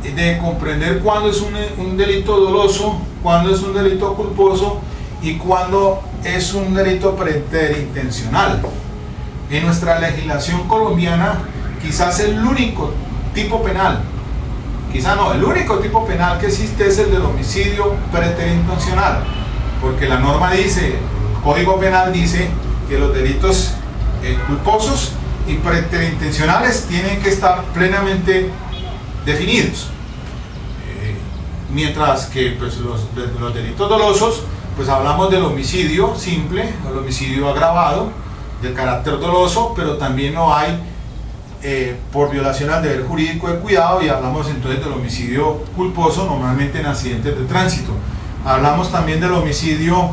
de comprender cuándo es un delito doloso, cuándo es un delito culposo y cuándo es un delito preterintencional. En nuestra legislación colombiana, quizás el único tipo penal, quizá no, el único tipo penal que existe es el del homicidio preterintencional, porque la norma dice, el Código Penal dice que los delitos culposos y preterintencionales tienen que estar plenamente definidos, mientras que pues, los delitos dolosos, pues hablamos del homicidio simple, el homicidio agravado, del carácter doloso, pero también no hay por violación al deber jurídico de cuidado, y hablamos entonces del homicidio culposo, normalmente en accidentes de tránsito. Hablamos también del homicidio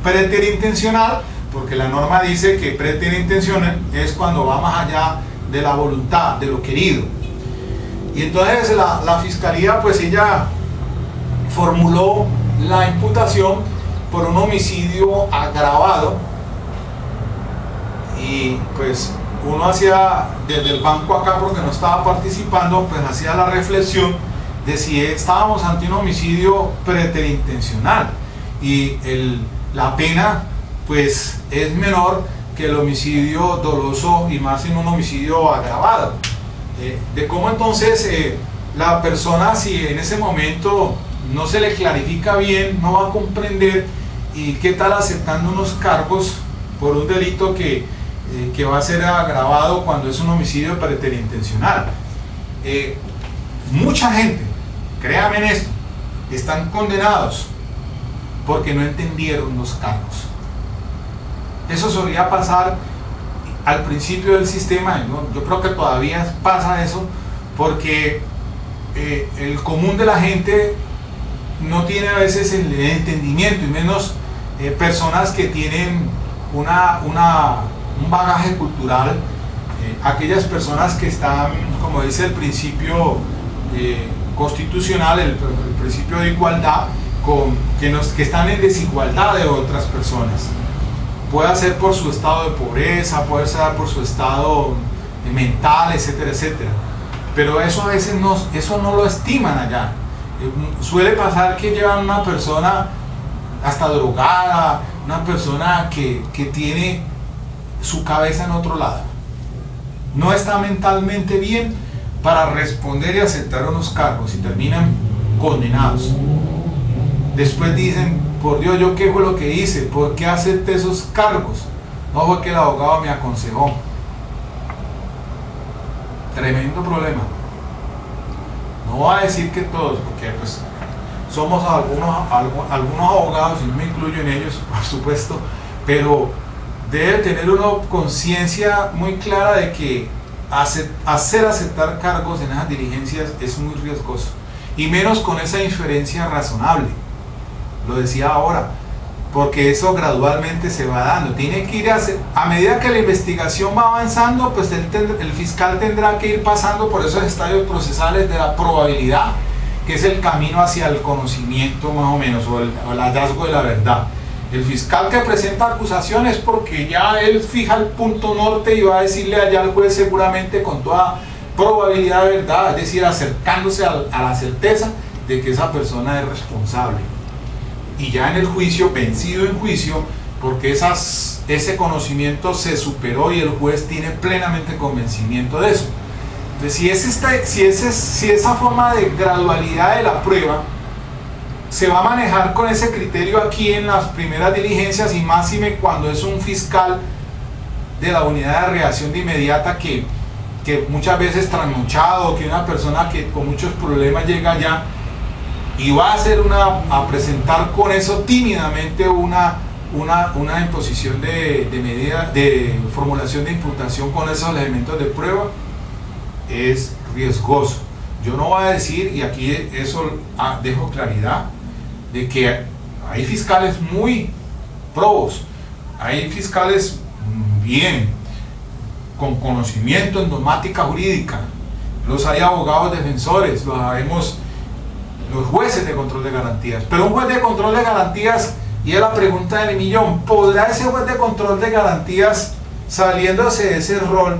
preterintencional, porque la norma dice que preterintencional es cuando va más allá de la voluntad, de lo querido. Y entonces la fiscalía, pues ella formuló la imputación por un homicidio agravado, y pues uno hacía desde el banco acá, porque no estaba participando, pues hacía la reflexión de si estábamos ante un homicidio preterintencional y la pena pues es menor que el homicidio doloso, y más en un homicidio agravado. De cómo entonces la persona, si en ese momento no se le clarifica bien, no va a comprender, y qué tal aceptando unos cargos por un delito que va a ser agravado cuando es un homicidio preterintencional. Mucha gente, créanme en esto, están condenados porque no entendieron los cargos. Eso solía pasar al principio del sistema, ¿no? Yo creo que todavía pasa eso, porque el común de la gente no tiene a veces el entendimiento, y menos personas que tienen un bagaje cultural, aquellas personas que están, como dice el principio constitucional, el principio de igualdad, que están en desigualdad de otras personas. Puede ser por su estado de pobreza, puede ser por su estado mental, etcétera, etcétera. Pero eso a veces no lo estiman allá. Suele pasar que llevan una persona hasta drogada, una persona que tiene su cabeza en otro lado. No está mentalmente bien para responder y aceptar unos cargos y terminan condenados. Después dicen, por Dios, ¿yo qué fue lo que hice? ¿Por qué acepté esos cargos? No fue que el abogado me aconsejó. Tremendo problema. No voy a decir que todos, porque pues somos algunos abogados, y me incluyo en ellos, por supuesto, pero debe tener uno conciencia muy clara de que hacer aceptar cargos en esas diligencias es muy riesgoso, y menos con esa inferencia razonable. Lo decía ahora, porque eso gradualmente se va dando. Tiene que ir a medida que la investigación va avanzando, pues el fiscal tendrá que ir pasando por esos estadios procesales de la probabilidad, que es el camino hacia el conocimiento más o menos, o el hallazgo de la verdad. El fiscal que presenta acusaciones, porque ya él fija el punto norte y va a decirle allá al juez seguramente con toda probabilidad de verdad, es decir, acercándose a la certeza de que esa persona es responsable. Y ya en el juicio, vencido en juicio, porque ese conocimiento se superó y el juez tiene plenamente convencimiento de eso. Entonces, si esa forma de gradualidad de la prueba se va a manejar con ese criterio aquí en las primeras diligencias, y máxime cuando es un fiscal de la unidad de reacción de inmediata que muchas veces trasnochado, que una persona que con muchos problemas llega allá y va a presentar con eso tímidamente una imposición de medida, de formulación de imputación con esos elementos de prueba, es riesgoso. Yo no voy a decir, y aquí eso dejo claridad, de que hay fiscales muy probos, hay fiscales bien, con conocimiento en dogmática jurídica, los hay abogados defensores, los sabemos, los jueces de control de garantías. Pero un juez de control de garantías, y es la pregunta del millón, ¿podrá ese juez de control de garantías, saliéndose de ese rol,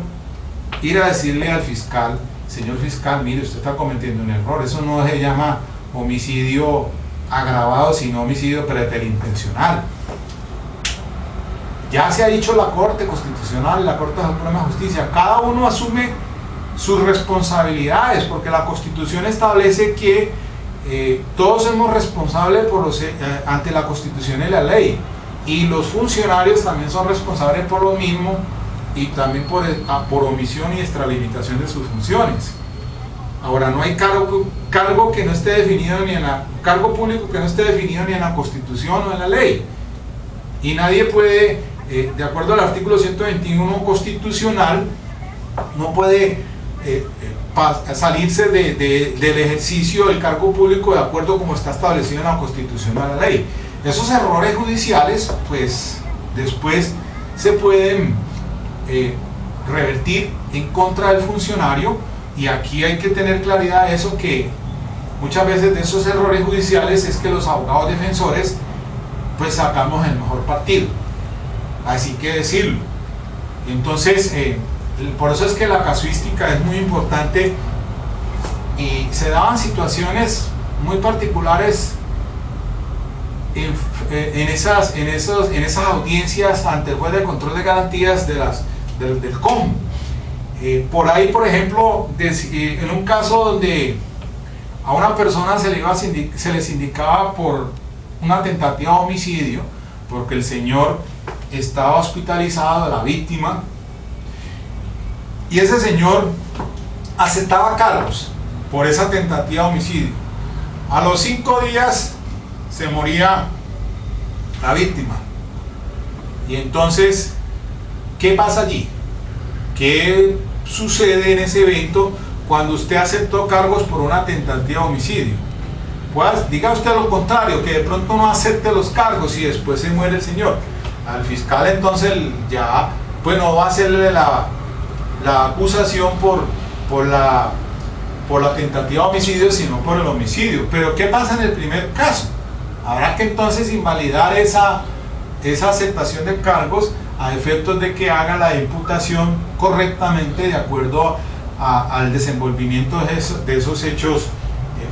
ir a decirle al fiscal, señor fiscal, mire, usted está cometiendo un error? Eso no se llama homicidio agravado, sino homicidio preterintencional. Ya se ha dicho la Corte Constitucional, la Corte Suprema de Justicia, cada uno asume sus responsabilidades, porque la Constitución establece que todos somos responsables ante la Constitución y la ley, y los funcionarios también son responsables por lo mismo, y también por omisión y extralimitación de sus funciones. Ahora, no hay cargo que no esté definido cargo público que no esté definido ni en la Constitución o en la ley, y nadie puede, de acuerdo al artículo 121 constitucional, no puede salirse del ejercicio del cargo público de acuerdo como está establecido en la Constitución o en la ley. Esos errores judiciales, pues después se pueden revertir en contra del funcionario, y aquí hay que tener claridad de eso, que muchas veces de esos errores judiciales es que los abogados defensores pues sacamos el mejor partido, así que decirlo. Entonces por eso es que la casuística es muy importante, y se daban situaciones muy particulares en esas audiencias ante el juez de control de garantías del COM. Por ahí, por ejemplo, en un caso donde a una persona se les indicaba por una tentativa de homicidio, porque el señor estaba hospitalizado, la víctima, y ese señor aceptaba cargos por esa tentativa de homicidio. A los 5 días se moría la víctima. Y entonces, ¿qué pasa allí? ¿Qué sucede en ese evento cuando usted aceptó cargos por una tentativa de homicidio? Pues diga usted lo contrario, que de pronto no acepte los cargos y después se muere el señor. Al fiscal entonces ya pues no va a hacerle la acusación por la tentativa de homicidio, sino por el homicidio. Pero ¿qué pasa en el primer caso? Habrá que entonces invalidar esa aceptación de cargos a efectos de que haga la imputación correctamente de acuerdo al desenvolvimiento de esos hechos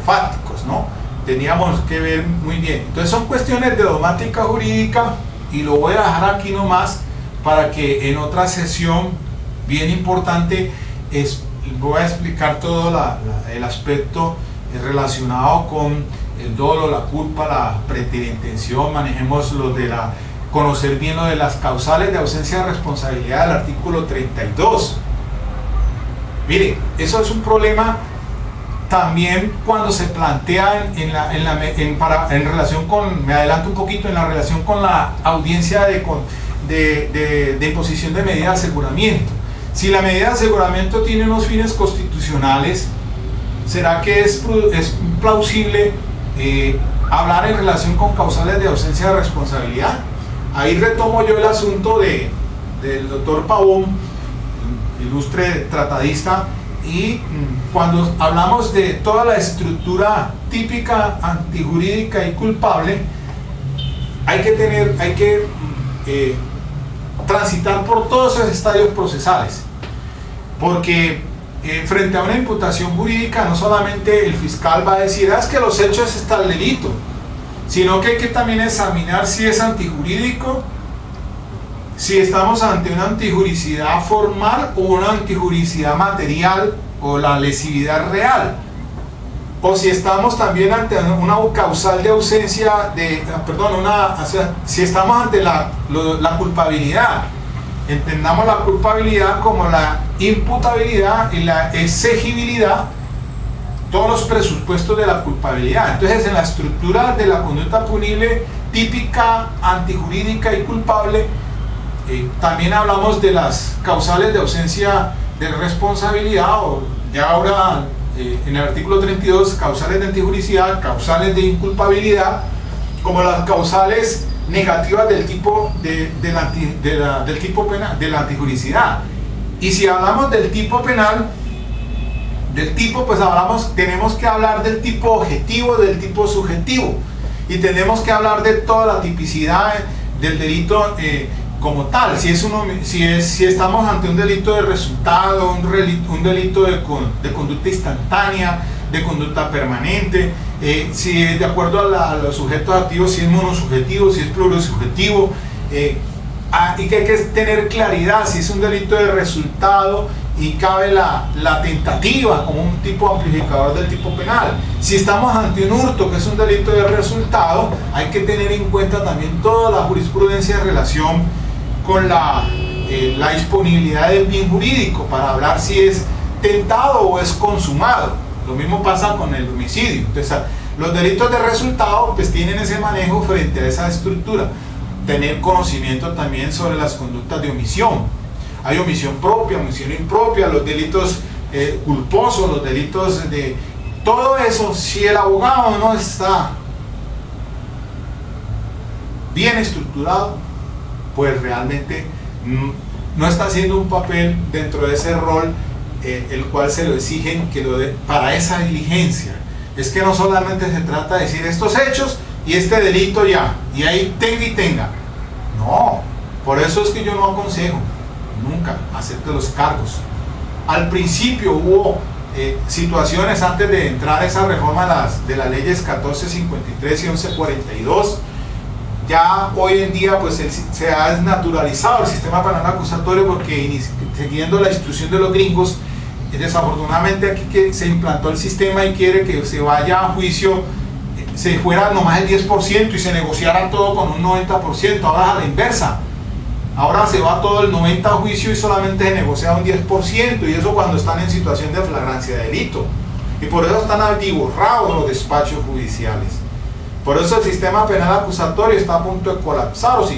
fácticos, ¿no? teníamos que ver muy bien. Entonces son cuestiones de dogmática jurídica y lo voy a dejar aquí nomás para que en otra sesión bien importante voy a explicar todo el aspecto relacionado con el dolo, la culpa, la preterintención. Manejemos lo de conocer bien lo de las causales de ausencia de responsabilidad del artículo 32. Mire, eso es un problema también cuando se plantea en relación con, me adelanto un poquito, en la relación con la audiencia de imposición de medida de aseguramiento. Si la medida de aseguramiento tiene unos fines constitucionales, ¿será que es plausible hablar en relación con causales de ausencia de responsabilidad? Ahí retomo yo el asunto del doctor Pavón, ilustre tratadista, y cuando hablamos de toda la estructura típica, antijurídica y culpable, hay que transitar por todos esos estadios procesales, porque frente a una imputación jurídica no solamente el fiscal va a decir es que los hechos está el delito, sino que hay que también examinar si es antijurídico, si estamos ante una antijuricidad formal o una antijuricidad material o la lesividad real, o si estamos también ante una causal de ausencia si estamos ante la culpabilidad. Entendamos la culpabilidad como la imputabilidad y la exigibilidad, todos los presupuestos de la culpabilidad. Entonces, en la estructura de la conducta punible típica, antijurídica y culpable, también hablamos de las causales de ausencia de responsabilidad, o ya ahora en el artículo 32, causales de antijuricidad, causales de inculpabilidad, como las causales negativas del tipo del tipo penal, de la antijuricidad. Y si hablamos del tipo penal, pues tenemos que hablar del tipo objetivo, del tipo subjetivo, y tenemos que hablar de toda la tipicidad del delito como tal. Si estamos ante un delito de resultado, un delito de conducta instantánea, de conducta permanente, si de acuerdo a los sujetos activos, si es monosubjetivo, si es plurisubjetivo, y que hay que tener claridad si es un delito de resultado y cabe la tentativa como un tipo amplificador del tipo penal. Si estamos ante un hurto, que es un delito de resultado, hay que tener en cuenta también toda la jurisprudencia en relación con la disponibilidad del bien jurídico para hablar si es tentado o es consumado. Lo mismo pasa con el homicidio. Entonces, los delitos de resultado pues tienen ese manejo frente a esa estructura. Tener conocimiento también sobre las conductas de omisión. Hay omisión propia, omisión impropia, los delitos culposos, los delitos de... Todo eso, si el abogado no está bien estructurado, pues realmente no está haciendo un papel dentro de ese rol el cual se lo exigen para esa diligencia. Es que no solamente se trata de decir estos hechos y este delito ya, y ahí tenga. No, por eso es que yo no aconsejo nunca acepte los cargos. Al principio hubo situaciones antes de entrar esa reforma de las leyes 1453 y 1142. Ya hoy en día pues se ha desnaturalizado el sistema penal acusatorio, porque siguiendo la instrucción de los gringos, desafortunadamente aquí que se implantó el sistema y quiere que se vaya a juicio, se fuera nomás el 10% y se negociara todo con un 90%. Ahora es a la inversa, ahora se va todo el 90% a juicio y solamente se negocia un 10%, y eso cuando están en situación de flagrancia de delito, y por eso están atiborrados los despachos judiciales. Por eso el sistema penal acusatorio está a punto de colapsar, o si